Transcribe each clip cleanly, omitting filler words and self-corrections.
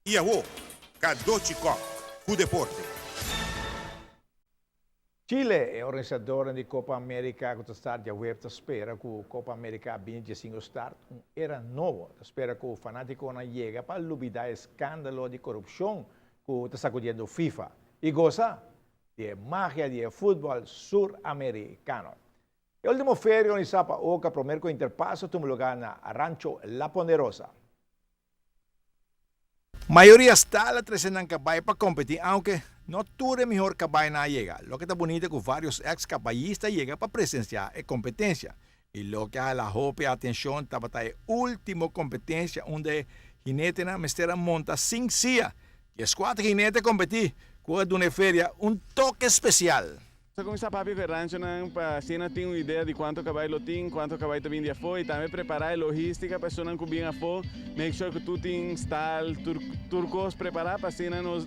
Iaô, Kadochicó, o deporte. Chile è organizzatore di Copa America che sta già web spera che Copa America vince singo start era nuovo spera che il fanatico non llega per l'ubitare scandalo di corruzione che sta sacudiendo FIFA e cosa di magia di football suramericano. L'ultimo ferie organizzata Oca Promerco Interpasso tu lugar na Rancho La Ponderosa. Mayoría está la tresenan cabay para competir, aunque no tuve mejor cabay na llega. Lo que está bonito es que varios ex caballistas llegan para presenciar en competencia. Y lo que a la jope atención está para la última competencia donde jinete na mestera monta sin silla. Y es cuatro jinetes competir con una feria un toque especial. Só começar para o rancho, para assim não ter uma ideia de quanto cavalo tem, quanto cavalo também de foi, e também preparar a logística para pessoas que vêm a for, make sure que tu tens style, turcos preparar para assim nos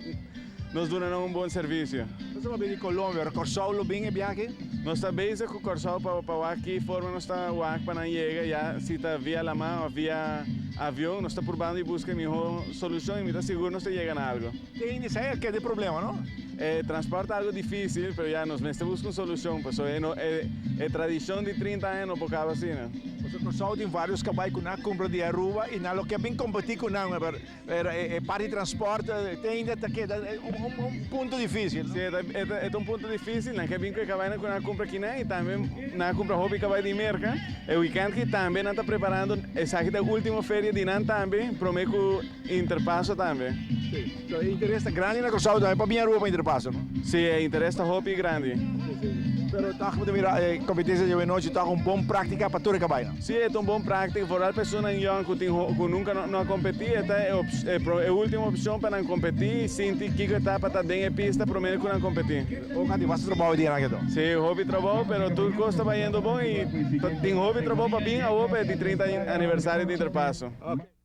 dar um bom serviço. Você vai vir de Colômbia, Corsol, Lubin e Biaque? Nós estamos bem com o Corsol para aqui, forma nós está o para não chegar, já se está via la mão ou via avião, nós está por bando e busca a melhor solução e me está seguro nós chega a algo. Tem isso aí que é de problema, não? Transporte é algo difícil, mas já nós buscamos uma solução, porque é tradição de 30 anos por cada vacina. Você Corsol tem vários cabalhos que não compram de Aruba e não quer bem competir com não, é parte de transporte, tem ainda um ponto difícil. Sim, é um ponto difícil, não quer bem que cabalho que não compra aqui não, e também não compra hobby cabalho de merca. O weekend que também não está preparando, exatamente a última feira de não também, prometo interpasso também. Sim, então interessa grande na Corsol também para vir Aruba para interpasso, não? Sim, interessa hobby grande. Pero está como mira, competência de noite está com bom prática para todo o cabalho. Sim, é uma boa prática para as pessoas que nunca não competir, é a última opção para não competir e sentir que está para estar dentro da pista para meio que não competir. O que você trabalha dia naquilo? Sim, hobby trabalho, mas tudo costa vai indo bom e tem hobby trabalho para vir a outra de 30 aniversário de Interpasso. Okay.